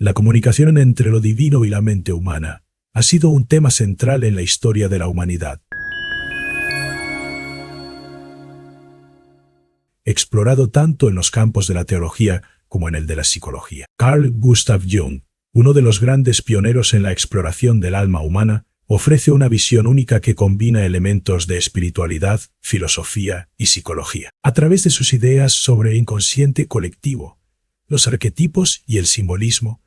La comunicación entre lo divino y la mente humana ha sido un tema central en la historia de la humanidad. Explorado tanto en los campos de la teología como en el de la psicología. Carl Gustav Jung, uno de los grandes pioneros en la exploración del alma humana, ofrece una visión única que combina elementos de espiritualidad, filosofía y psicología. A través de sus ideas sobre inconsciente colectivo, los arquetipos y el simbolismo,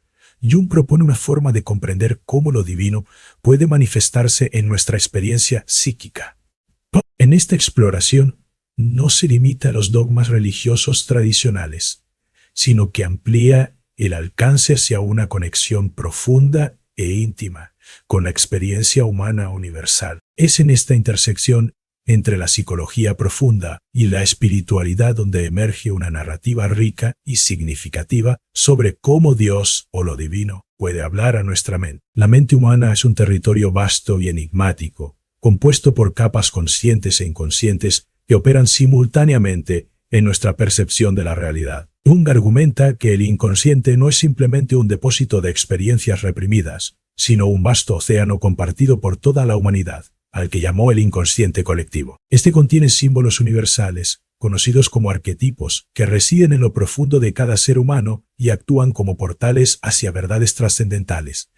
Jung propone una forma de comprender cómo lo divino puede manifestarse en nuestra experiencia psíquica. En esta exploración, no se limita a los dogmas religiosos tradicionales, sino que amplía el alcance hacia una conexión profunda e íntima con la experiencia humana universal. Es en esta intersección entre la psicología profunda y la espiritualidad donde emerge una narrativa rica y significativa sobre cómo Dios o lo divino puede hablar a nuestra mente. La mente humana es un territorio vasto y enigmático, compuesto por capas conscientes e inconscientes que operan simultáneamente en nuestra percepción de la realidad. Jung argumenta que el inconsciente no es simplemente un depósito de experiencias reprimidas, sino un vasto océano compartido por toda la humanidad, al que llamó el inconsciente colectivo. Este contiene símbolos universales, conocidos como arquetipos, que residen en lo profundo de cada ser humano y actúan como portales hacia verdades trascendentales.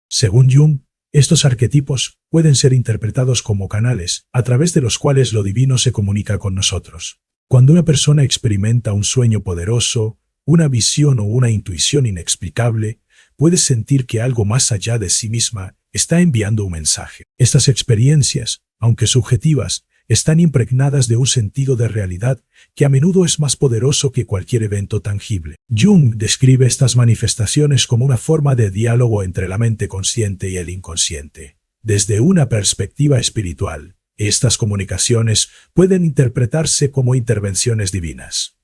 Según Jung, estos arquetipos pueden ser interpretados como canales, a través de los cuales lo divino se comunica con nosotros. Cuando una persona experimenta un sueño poderoso, una visión o una intuición inexplicable, puede sentir que algo más allá de sí misma está enviando un mensaje. Estas experiencias, aunque subjetivas, están impregnadas de un sentido de realidad que a menudo es más poderoso que cualquier evento tangible. Jung describe estas manifestaciones como una forma de diálogo entre la mente consciente y el inconsciente. Desde una perspectiva espiritual, estas comunicaciones pueden interpretarse como intervenciones divinas.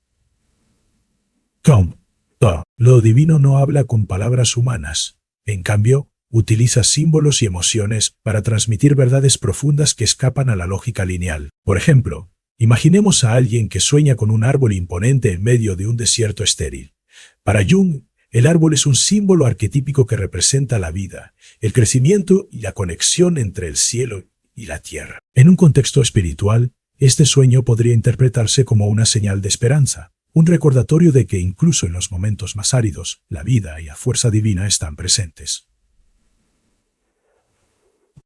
Lo divino no habla con palabras humanas. En cambio, utiliza símbolos y emociones para transmitir verdades profundas que escapan a la lógica lineal. Por ejemplo, imaginemos a alguien que sueña con un árbol imponente en medio de un desierto estéril. Para Jung, el árbol es un símbolo arquetípico que representa la vida, el crecimiento y la conexión entre el cielo y la tierra. En un contexto espiritual, este sueño podría interpretarse como una señal de esperanza, un recordatorio de que incluso en los momentos más áridos, la vida y la fuerza divina están presentes.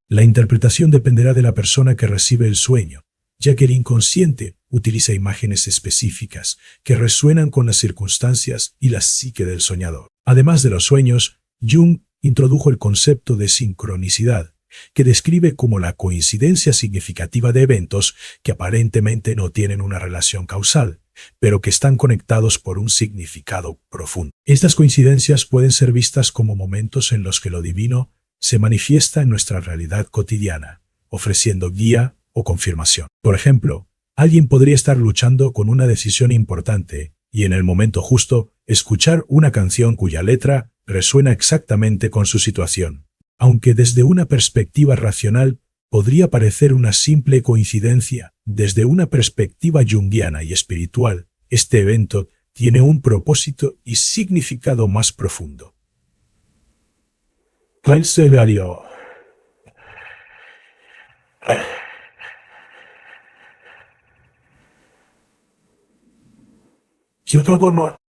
La interpretación dependerá de la persona que recibe el sueño, ya que el inconsciente utiliza imágenes específicas que resuenan con las circunstancias y la psique del soñador. Además de los sueños, Jung introdujo el concepto de sincronicidad, que describe como la coincidencia significativa de eventos que aparentemente no tienen una relación causal, pero que están conectados por un significado profundo. Estas coincidencias pueden ser vistas como momentos en los que lo divino se manifiesta en nuestra realidad cotidiana, ofreciendo guía o confirmación. Por ejemplo, alguien podría estar luchando con una decisión importante y en el momento justo escuchar una canción cuya letra resuena exactamente con su situación. Aunque desde una perspectiva racional podría parecer una simple coincidencia, desde una perspectiva junguiana y espiritual, este evento tiene un propósito y significado más profundo.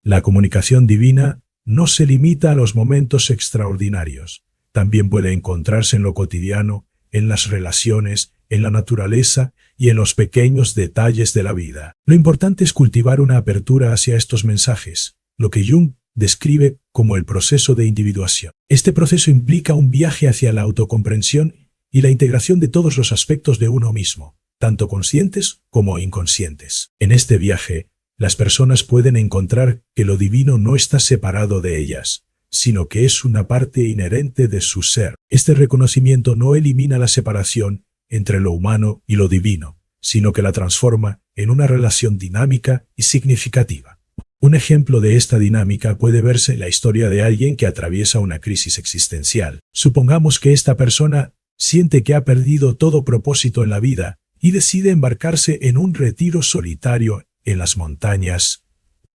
La comunicación divina no se limita a los momentos extraordinarios. También puede encontrarse en lo cotidiano, en las relaciones, en la naturaleza y en los pequeños detalles de la vida. Lo importante es cultivar una apertura hacia estos mensajes, lo que Jung describe como el proceso de individuación. Este proceso implica un viaje hacia la autocomprensión y la integración de todos los aspectos de uno mismo, tanto conscientes como inconscientes. En este viaje, las personas pueden encontrar que lo divino no está separado de ellas, sino que es una parte inherente de su ser. Este reconocimiento no elimina la separación entre lo humano y lo divino, sino que la transforma en una relación dinámica y significativa. Un ejemplo de esta dinámica puede verse en la historia de alguien que atraviesa una crisis existencial. Supongamos que esta persona siente que ha perdido todo propósito en la vida y decide embarcarse en un retiro solitario en las montañas.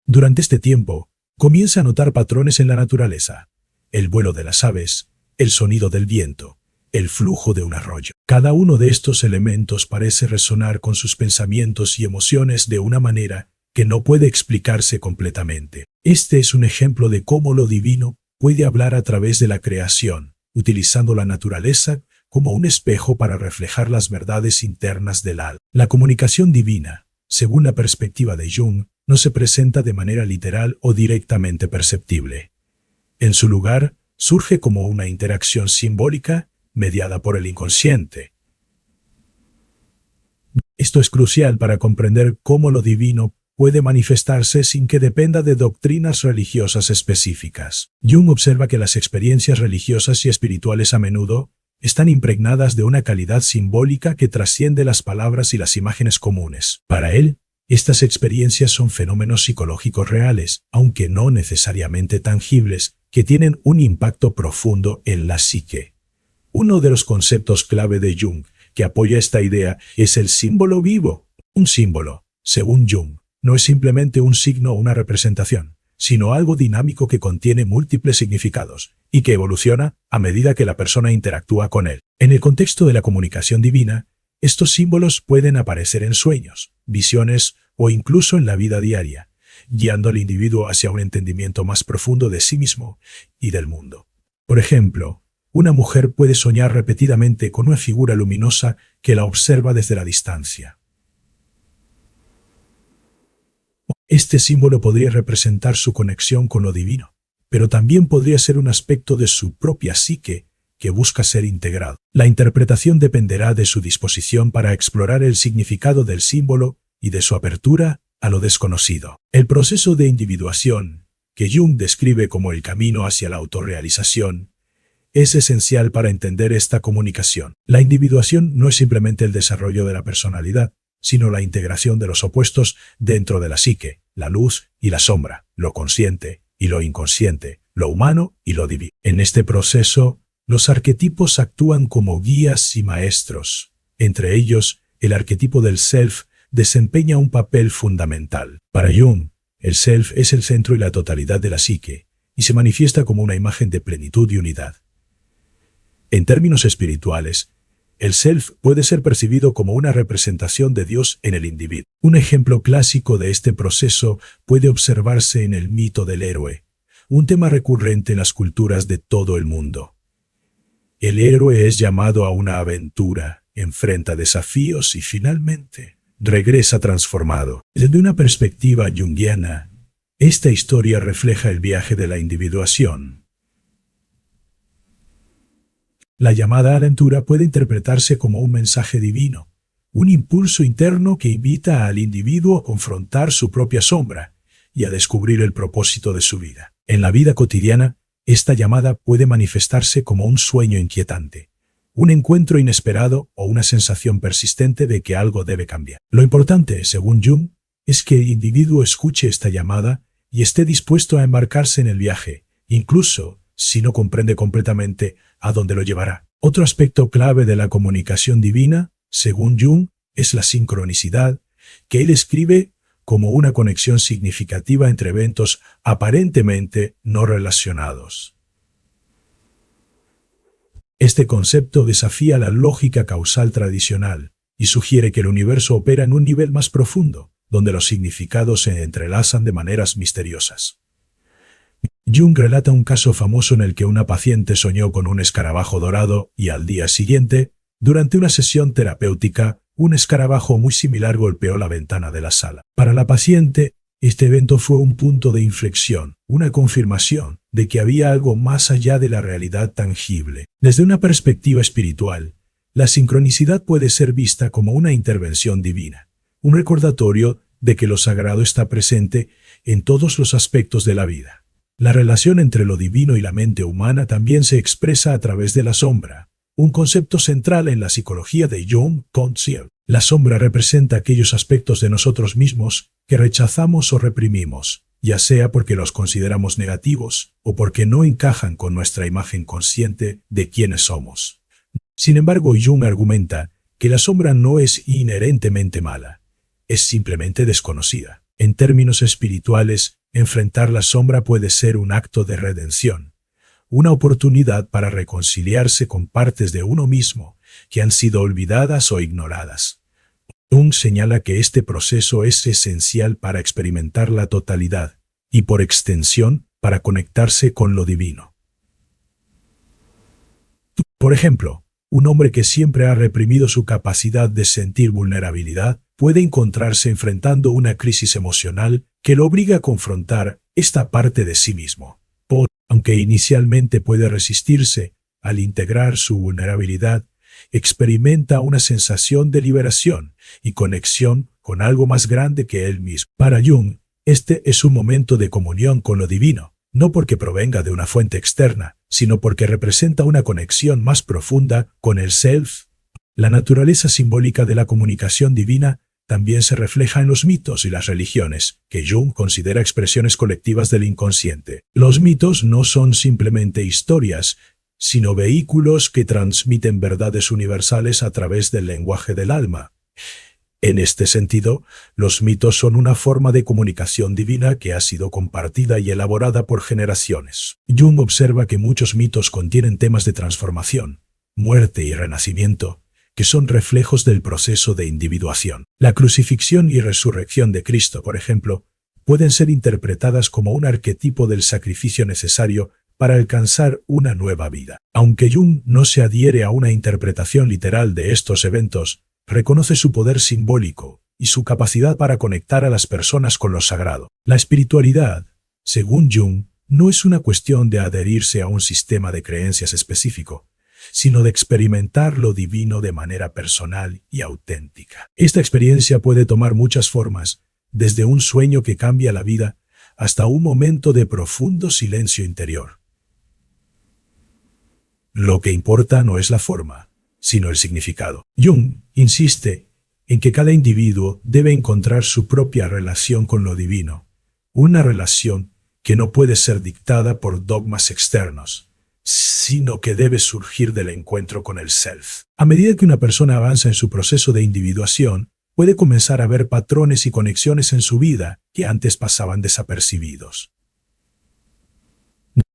Durante este tiempo, comienza a notar patrones en la naturaleza. el vuelo de las aves, el sonido del viento, el flujo de un arroyo. Cada uno de estos elementos parece resonar con sus pensamientos y emociones de una manera que no puede explicarse completamente. Este es un ejemplo de cómo lo divino puede hablar a través de la creación, utilizando la naturaleza como un espejo para reflejar las verdades internas del alma. La comunicación divina, según la perspectiva de Jung, no se presenta de manera literal o directamente perceptible. En su lugar, surge como una interacción simbólica mediada por el inconsciente. Esto es crucial para comprender cómo lo divino puede manifestarse sin que dependa de doctrinas religiosas específicas. Jung observa que las experiencias religiosas y espirituales a menudo están impregnadas de una calidad simbólica que trasciende las palabras y las imágenes comunes. Para él, estas experiencias son fenómenos psicológicos reales, aunque no necesariamente tangibles, que tienen un impacto profundo en la psique. Uno de los conceptos clave de Jung que apoya esta idea es el símbolo vivo. Un símbolo, según Jung, no es simplemente un signo o una representación, sino algo dinámico que contiene múltiples significados y que evoluciona a medida que la persona interactúa con él. En el contexto de la comunicación divina, estos símbolos pueden aparecer en sueños, visiones o incluso en la vida diaria, guiando al individuo hacia un entendimiento más profundo de sí mismo y del mundo. Por ejemplo, una mujer puede soñar repetidamente con una figura luminosa que la observa desde la distancia. Este símbolo podría representar su conexión con lo divino, pero también podría ser un aspecto de su propia psique que busca ser integrado. La interpretación dependerá de su disposición para explorar el significado del símbolo y de su apertura a lo desconocido. El proceso de individuación, que Jung describe como el camino hacia la autorrealización, es esencial para entender esta comunicación. La individuación no es simplemente el desarrollo de la personalidad, sino la integración de los opuestos dentro de la psique, la luz y la sombra, lo consciente y lo inconsciente, lo humano y lo divino. En este proceso, los arquetipos actúan como guías y maestros. Entre ellos, el arquetipo del self desempeña un papel fundamental. Para Jung, el self es el centro y la totalidad de la psique, y se manifiesta como una imagen de plenitud y unidad. En términos espirituales, el self puede ser percibido como una representación de Dios en el individuo. Un ejemplo clásico de este proceso puede observarse en el mito del héroe, un tema recurrente en las culturas de todo el mundo. El héroe es llamado a una aventura, enfrenta desafíos y finalmente regresa transformado. Desde una perspectiva junguiana, esta historia refleja el viaje de la individuación. La llamada aventura puede interpretarse como un mensaje divino, un impulso interno que invita al individuo a confrontar su propia sombra y a descubrir el propósito de su vida. En la vida cotidiana, esta llamada puede manifestarse como un sueño inquietante, un encuentro inesperado o una sensación persistente de que algo debe cambiar. Lo importante, según Jung, es que el individuo escuche esta llamada y esté dispuesto a embarcarse en el viaje, incluso si no comprende completamente a dónde lo llevará. Otro aspecto clave de la comunicación divina, según Jung, es la sincronicidad, que él describe como una conexión significativa entre eventos aparentemente no relacionados. Este concepto desafía la lógica causal tradicional y sugiere que el universo opera en un nivel más profundo, donde los significados se entrelazan de maneras misteriosas. Jung relata un caso famoso en el que una paciente soñó con un escarabajo dorado y al día siguiente, durante una sesión terapéutica, un escarabajo muy similar golpeó la ventana de la sala. Para la paciente, este evento fue un punto de inflexión, una confirmación de que había algo más allá de la realidad tangible. Desde una perspectiva espiritual, la sincronicidad puede ser vista como una intervención divina, un recordatorio de que lo sagrado está presente en todos los aspectos de la vida. La relación entre lo divino y la mente humana también se expresa a través de la sombra, un concepto central en la psicología de Jung Consiel. La sombra representa aquellos aspectos de nosotros mismos que rechazamos o reprimimos, ya sea porque los consideramos negativos o porque no encajan con nuestra imagen consciente de quiénes somos. Sin embargo, Jung argumenta que la sombra no es inherentemente mala, es simplemente desconocida. En términos espirituales, enfrentar la sombra puede ser un acto de redención, una oportunidad para reconciliarse con partes de uno mismo que han sido olvidadas o ignoradas. Jung señala que este proceso es esencial para experimentar la totalidad y, por extensión, para conectarse con lo divino. Por ejemplo, un hombre que siempre ha reprimido su capacidad de sentir vulnerabilidad puede encontrarse enfrentando una crisis emocional que lo obliga a confrontar esta parte de sí mismo. Aunque inicialmente puede resistirse, al integrar su vulnerabilidad, experimenta una sensación de liberación y conexión con algo más grande que él mismo. Para Jung, este es un momento de comunión con lo divino, no porque provenga de una fuente externa, sino porque representa una conexión más profunda con el self. La naturaleza simbólica de la comunicación divina también se refleja en los mitos y las religiones, que Jung considera expresiones colectivas del inconsciente. Los mitos no son simplemente historias, sino vehículos que transmiten verdades universales a través del lenguaje del alma. En este sentido, los mitos son una forma de comunicación divina que ha sido compartida y elaborada por generaciones. Jung observa que muchos mitos contienen temas de transformación, muerte y renacimiento, que son reflejos del proceso de individuación. La crucifixión y resurrección de Cristo, por ejemplo, pueden ser interpretadas como un arquetipo del sacrificio necesario para alcanzar una nueva vida. Aunque Jung no se adhiere a una interpretación literal de estos eventos, reconoce su poder simbólico y su capacidad para conectar a las personas con lo sagrado. La espiritualidad, según Jung, no es una cuestión de adherirse a un sistema de creencias específico, sino de experimentar lo divino de manera personal y auténtica. Esta experiencia puede tomar muchas formas, desde un sueño que cambia la vida hasta un momento de profundo silencio interior. Lo que importa no es la forma, sino el significado. Jung insiste en que cada individuo debe encontrar su propia relación con lo divino, una relación que no puede ser dictada por dogmas externos, sino que debe surgir del encuentro con el self. A medida que una persona avanza en su proceso de individuación, puede comenzar a ver patrones y conexiones en su vida que antes pasaban desapercibidos.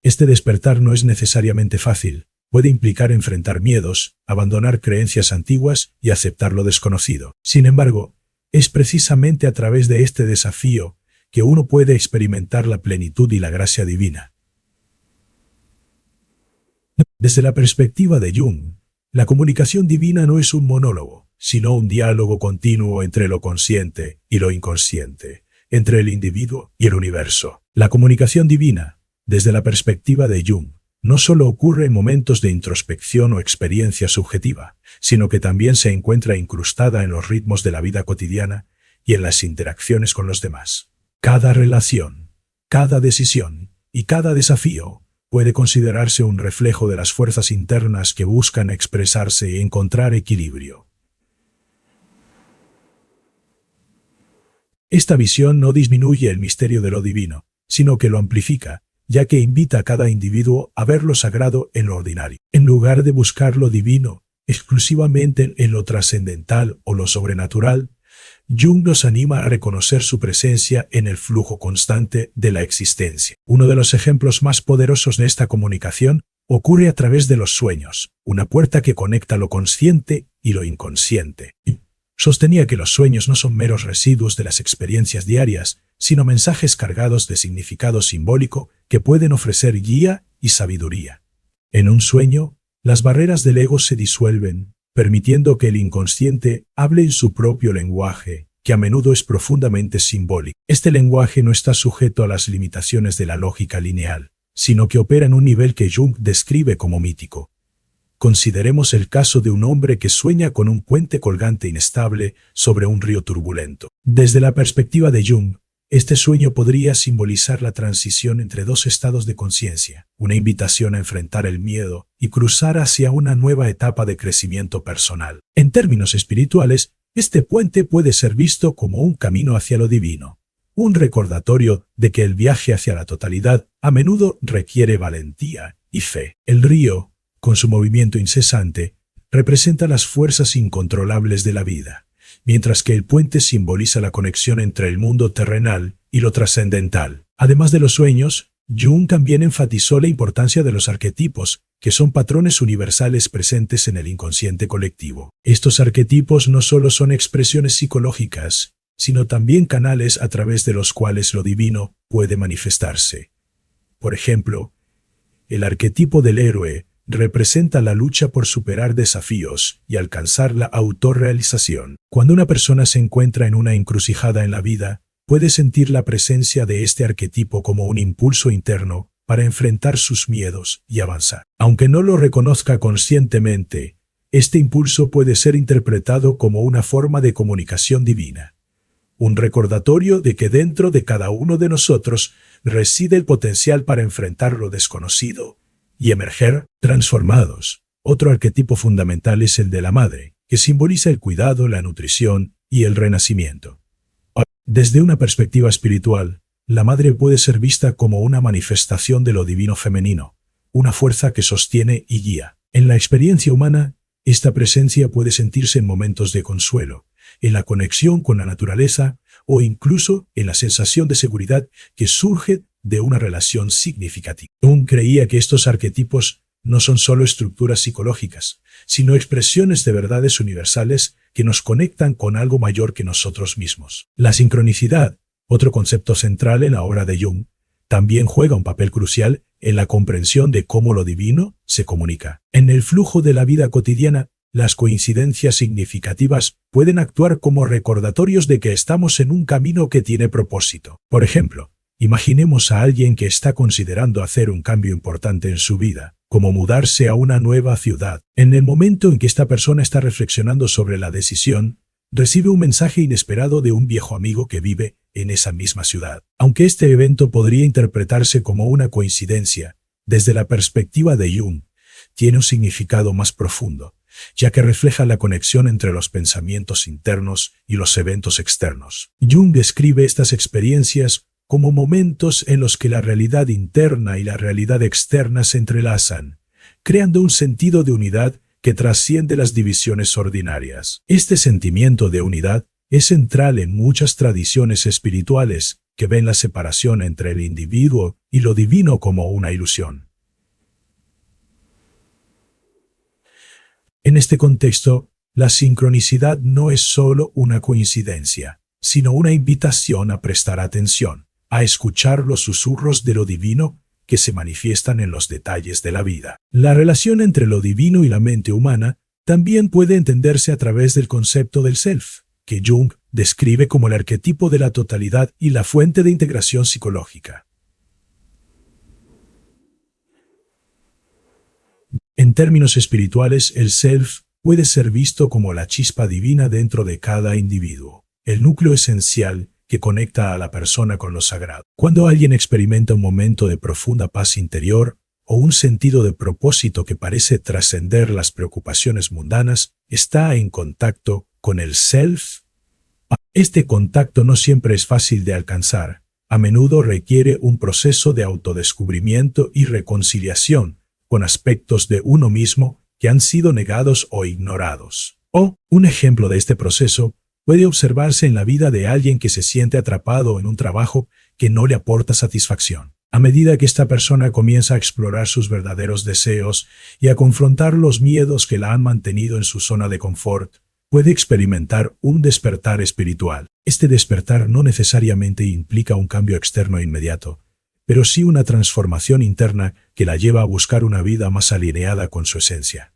Este despertar no es necesariamente fácil. Puede implicar enfrentar miedos, abandonar creencias antiguas y aceptar lo desconocido. Sin embargo, es precisamente a través de este desafío que uno puede experimentar la plenitud y la gracia divina. Desde la perspectiva de Jung, la comunicación divina no es un monólogo, sino un diálogo continuo entre lo consciente y lo inconsciente, entre el individuo y el universo. La comunicación divina, desde la perspectiva de Jung, no solo ocurre en momentos de introspección o experiencia subjetiva, sino que también se encuentra incrustada en los ritmos de la vida cotidiana y en las interacciones con los demás. Cada relación, cada decisión y cada desafío puede considerarse un reflejo de las fuerzas internas que buscan expresarse y encontrar equilibrio. Esta visión no disminuye el misterio de lo divino, sino que lo amplifica, ya que invita a cada individuo a ver lo sagrado en lo ordinario. En lugar de buscar lo divino exclusivamente en lo trascendental o lo sobrenatural, Jung nos anima a reconocer su presencia en el flujo constante de la existencia. Uno de los ejemplos más poderosos de esta comunicación ocurre a través de los sueños, una puerta que conecta lo consciente y lo inconsciente. Sostenía que los sueños no son meros residuos de las experiencias diarias, sino mensajes cargados de significado simbólico que pueden ofrecer guía y sabiduría. En un sueño, las barreras del ego se disuelven, permitiendo que el inconsciente hable en su propio lenguaje, que a menudo es profundamente simbólico. Este lenguaje no está sujeto a las limitaciones de la lógica lineal, sino que opera en un nivel que Jung describe como mítico. Consideremos el caso de un hombre que sueña con un puente colgante inestable sobre un río turbulento. Desde la perspectiva de Jung, este sueño podría simbolizar la transición entre dos estados de conciencia, una invitación a enfrentar el miedo y cruzar hacia una nueva etapa de crecimiento personal. En términos espirituales, este puente puede ser visto como un camino hacia lo divino, un recordatorio de que el viaje hacia la totalidad a menudo requiere valentía y fe. El río, con su movimiento incesante, representa las fuerzas incontrolables de la vida, mientras que el puente simboliza la conexión entre el mundo terrenal y lo trascendental. Además de los sueños, Jung también enfatizó la importancia de los arquetipos, que son patrones universales presentes en el inconsciente colectivo. Estos arquetipos no solo son expresiones psicológicas, sino también canales a través de los cuales lo divino puede manifestarse. Por ejemplo, el arquetipo del héroe representa la lucha por superar desafíos y alcanzar la autorrealización. Cuando una persona se encuentra en una encrucijada en la vida, puede sentir la presencia de este arquetipo como un impulso interno para enfrentar sus miedos y avanzar. Aunque no lo reconozca conscientemente, este impulso puede ser interpretado como una forma de comunicación divina. Un recordatorio de que dentro de cada uno de nosotros reside el potencial para enfrentar lo desconocido y emerger transformados. Otro arquetipo fundamental es el de la madre, que simboliza el cuidado, la nutrición y el renacimiento. Desde una perspectiva espiritual, la madre puede ser vista como una manifestación de lo divino femenino, una fuerza que sostiene y guía. En la experiencia humana, esta presencia puede sentirse en momentos de consuelo, en la conexión con la naturaleza o incluso en la sensación de seguridad que surge de una relación significativa. Jung creía que estos arquetipos no son solo estructuras psicológicas, sino expresiones de verdades universales que nos conectan con algo mayor que nosotros mismos. La sincronicidad, otro concepto central en la obra de Jung, también juega un papel crucial en la comprensión de cómo lo divino se comunica. En el flujo de la vida cotidiana, las coincidencias significativas pueden actuar como recordatorios de que estamos en un camino que tiene propósito. Por ejemplo, imaginemos a alguien que está considerando hacer un cambio importante en su vida, como mudarse a una nueva ciudad. En el momento en que esta persona está reflexionando sobre la decisión, recibe un mensaje inesperado de un viejo amigo que vive en esa misma ciudad. Aunque este evento podría interpretarse como una coincidencia, desde la perspectiva de Jung, tiene un significado más profundo, ya que refleja la conexión entre los pensamientos internos y los eventos externos. Jung describe estas experiencias como momentos en los que la realidad interna y la realidad externa se entrelazan, creando un sentido de unidad que trasciende las divisiones ordinarias. Este sentimiento de unidad es central en muchas tradiciones espirituales que ven la separación entre el individuo y lo divino como una ilusión. En este contexto, la sincronicidad no es solo una coincidencia, sino una invitación a prestar atención, a escuchar los susurros de lo divino que se manifiestan en los detalles de la vida. La relación entre lo divino y la mente humana también puede entenderse a través del concepto del self, que Jung describe como el arquetipo de la totalidad y la fuente de integración psicológica. En términos espirituales, el self puede ser visto como la chispa divina dentro de cada individuo, el núcleo esencial que conecta a la persona con lo sagrado. Cuando alguien experimenta un momento de profunda paz interior o un sentido de propósito que parece trascender las preocupaciones mundanas, está en contacto con el self. Este contacto no siempre es fácil de alcanzar. A menudo requiere un proceso de autodescubrimiento y reconciliación con aspectos de uno mismo que han sido negados o ignorados. Un ejemplo de este proceso puede observarse en la vida de alguien que se siente atrapado en un trabajo que no le aporta satisfacción. A medida que esta persona comienza a explorar sus verdaderos deseos y a confrontar los miedos que la han mantenido en su zona de confort, puede experimentar un despertar espiritual. Este despertar no necesariamente implica un cambio externo inmediato, pero sí una transformación interna que la lleva a buscar una vida más alineada con su esencia.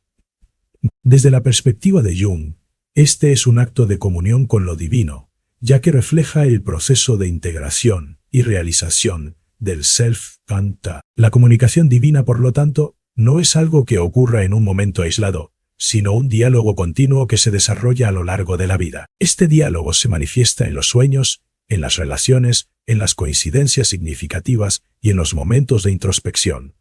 Desde la perspectiva de Jung, este es un acto de comunión con lo divino, ya que refleja el proceso de integración y realización del self-kanta. La comunicación divina, por lo tanto, no es algo que ocurra en un momento aislado, sino un diálogo continuo que se desarrolla a lo largo de la vida. Este diálogo se manifiesta en los sueños, en las relaciones, en las coincidencias significativas y en los momentos de introspección.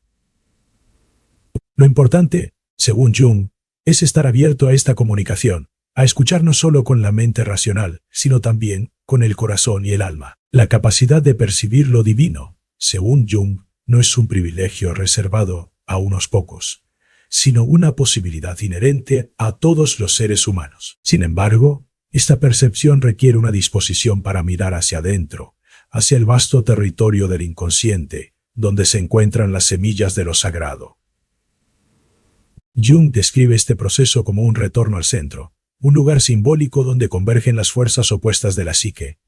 Lo importante, según Jung, es estar abierto a esta comunicación, a escuchar no solo con la mente racional, sino también con el corazón y el alma. La capacidad de percibir lo divino, según Jung, no es un privilegio reservado a unos pocos, sino una posibilidad inherente a todos los seres humanos. Sin embargo, esta percepción requiere una disposición para mirar hacia adentro, hacia el vasto territorio del inconsciente, donde se encuentran las semillas de lo sagrado. Jung describe este proceso como un retorno al centro, un lugar simbólico donde convergen las fuerzas opuestas de la psique.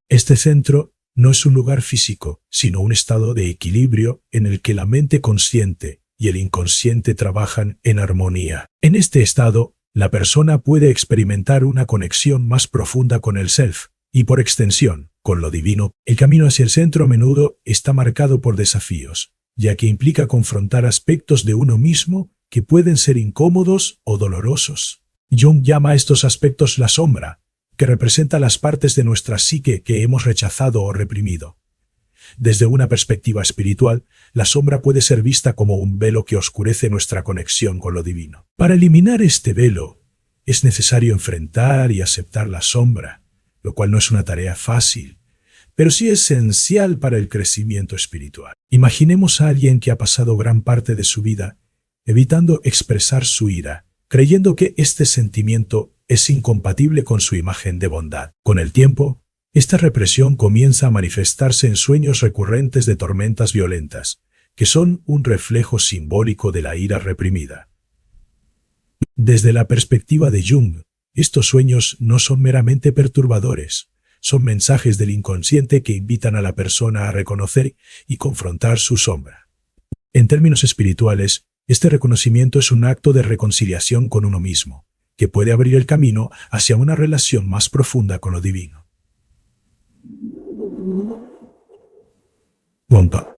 Este centro no es un lugar físico, sino un estado de equilibrio en el que la mente consciente y el inconsciente trabajan en armonía. En este estado, la persona puede experimentar una conexión más profunda con el self, y por extensión, con lo divino. El camino hacia el centro a menudo está marcado por desafíos, ya que implica confrontar aspectos de uno mismo que pueden ser incómodos o dolorosos. Jung llama a estos aspectos la sombra, que representa las partes de nuestra psique que hemos rechazado o reprimido. Desde una perspectiva espiritual, la sombra puede ser vista como un velo que oscurece nuestra conexión con lo divino. Para eliminar este velo, es necesario enfrentar y aceptar la sombra, lo cual no es una tarea fácil, pero sí esencial para el crecimiento espiritual. Imaginemos a alguien que ha pasado gran parte de su vida evitando expresar su ira, creyendo que este sentimiento es incompatible con su imagen de bondad. Con el tiempo, esta represión comienza a manifestarse en sueños recurrentes de tormentas violentas, que son un reflejo simbólico de la ira reprimida. Desde la perspectiva de Jung, estos sueños no son meramente perturbadores, son mensajes del inconsciente que invitan a la persona a reconocer y confrontar su sombra. En términos espirituales, este reconocimiento es un acto de reconciliación con uno mismo, que puede abrir el camino hacia una relación más profunda con lo divino.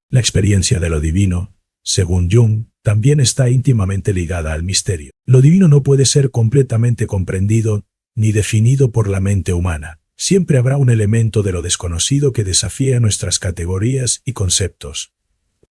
La experiencia de lo divino, según Jung, también está íntimamente ligada al misterio. Lo divino no puede ser completamente comprendido ni definido por la mente humana. Siempre habrá un elemento de lo desconocido que desafía nuestras categorías y conceptos.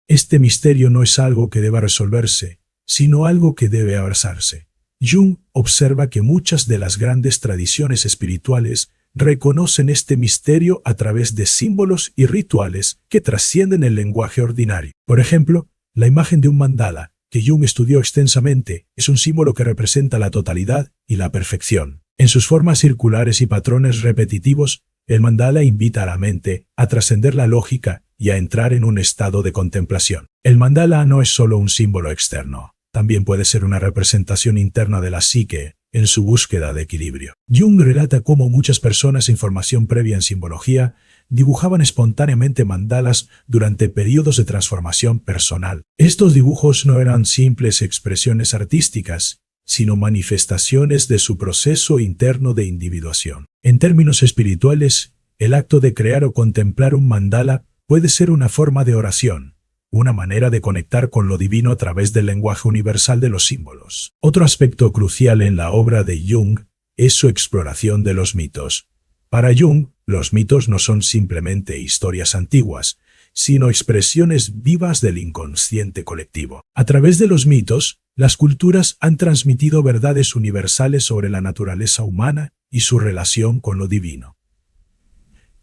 Este misterio no es algo que deba resolverse, sino algo que debe abrazarse. Jung observa que muchas de las grandes tradiciones espirituales reconocen este misterio a través de símbolos y rituales que trascienden el lenguaje ordinario. Por ejemplo, la imagen de un mandala, que Jung estudió extensamente, es un símbolo que representa la totalidad y la perfección. En sus formas circulares y patrones repetitivos, el mandala invita a la mente a trascender la lógica y a entrar en un estado de contemplación. El mandala no es solo un símbolo externo, también puede ser una representación interna de la psique en su búsqueda de equilibrio. Jung relata cómo muchas personas sin formación previa en simbología dibujaban espontáneamente mandalas durante periodos de transformación personal. Estos dibujos no eran simples expresiones artísticas, sino manifestaciones de su proceso interno de individuación. En términos espirituales, el acto de crear o contemplar un mandala puede ser una forma de oración, una manera de conectar con lo divino a través del lenguaje universal de los símbolos. Otro aspecto crucial en la obra de Jung es su exploración de los mitos. Para Jung, los mitos no son simplemente historias antiguas, sino expresiones vivas del inconsciente colectivo. A través de los mitos, las culturas han transmitido verdades universales sobre la naturaleza humana y su relación con lo divino.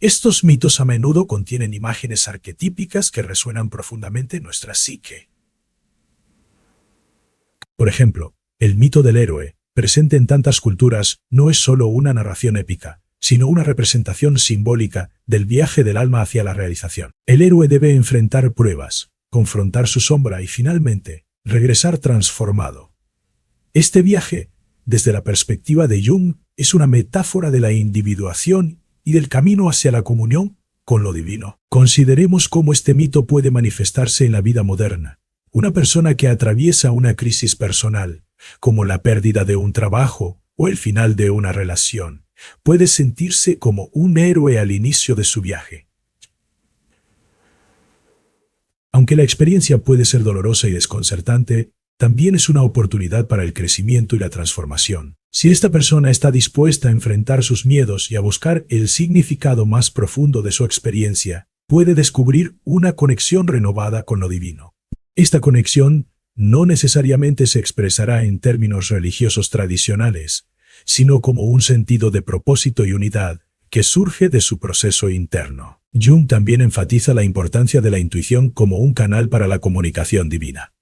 Estos mitos a menudo contienen imágenes arquetípicas que resuenan profundamente en nuestra psique. Por ejemplo, el mito del héroe, presente en tantas culturas, no es solo una narración épica, sino una representación simbólica del viaje del alma hacia la realización. El héroe debe enfrentar pruebas, confrontar su sombra y finalmente regresar transformado. Este viaje, desde la perspectiva de Jung, es una metáfora de la individuación y del camino hacia la comunión con lo divino. Consideremos cómo este mito puede manifestarse en la vida moderna. Una persona que atraviesa una crisis personal, como la pérdida de un trabajo o el final de una relación, puede sentirse como un héroe al inicio de su viaje. Aunque la experiencia puede ser dolorosa y desconcertante, también es una oportunidad para el crecimiento y la transformación. Si esta persona está dispuesta a enfrentar sus miedos y a buscar el significado más profundo de su experiencia, puede descubrir una conexión renovada con lo divino. Esta conexión no necesariamente se expresará en términos religiosos tradicionales, sino como un sentido de propósito y unidad que surge de su proceso interno. Jung también enfatiza la importancia de la intuición como un canal para la comunicación divina.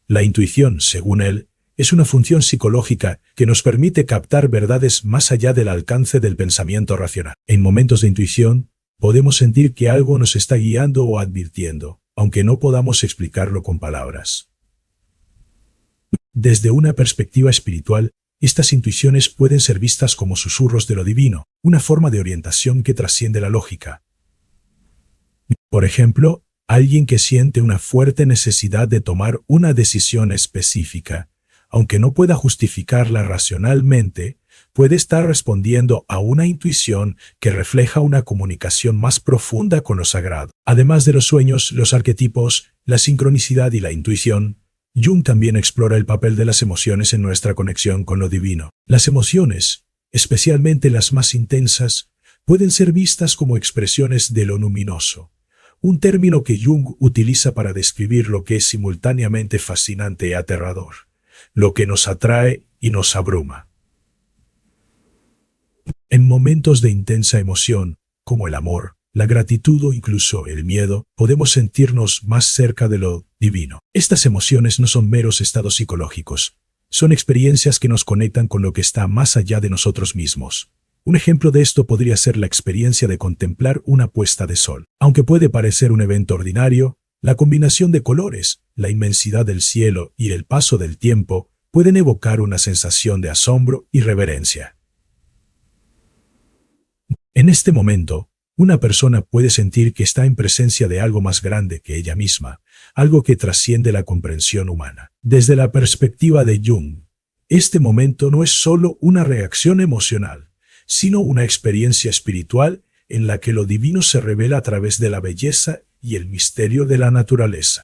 La intuición, según él, es una función psicológica que nos permite captar verdades más allá del alcance del pensamiento racional. En momentos de intuición, podemos sentir que algo nos está guiando o advirtiendo, aunque no podamos explicarlo con palabras. Desde una perspectiva espiritual, estas intuiciones pueden ser vistas como susurros de lo divino, una forma de orientación que trasciende la lógica. Por ejemplo, alguien que siente una fuerte necesidad de tomar una decisión específica, aunque no pueda justificarla racionalmente, puede estar respondiendo a una intuición que refleja una comunicación más profunda con lo sagrado. Además de los sueños, los arquetipos, la sincronicidad y la intuición, Jung también explora el papel de las emociones en nuestra conexión con lo divino. Las emociones, especialmente las más intensas, pueden ser vistas como expresiones de lo luminoso, un término que Jung utiliza para describir lo que es simultáneamente fascinante y aterrador, lo que nos atrae y nos abruma. En momentos de intensa emoción, como el amor, la gratitud o incluso el miedo, podemos sentirnos más cerca de lo divino. Estas emociones no son meros estados psicológicos, son experiencias que nos conectan con lo que está más allá de nosotros mismos. Un ejemplo de esto podría ser la experiencia de contemplar una puesta de sol. Aunque puede parecer un evento ordinario, la combinación de colores, la inmensidad del cielo y el paso del tiempo pueden evocar una sensación de asombro y reverencia. En este momento, una persona puede sentir que está en presencia de algo más grande que ella misma, algo que trasciende la comprensión humana. Desde la perspectiva de Jung, este momento no es solo una reacción emocional, sino una experiencia espiritual en la que lo divino se revela a través de la belleza y el misterio de la naturaleza.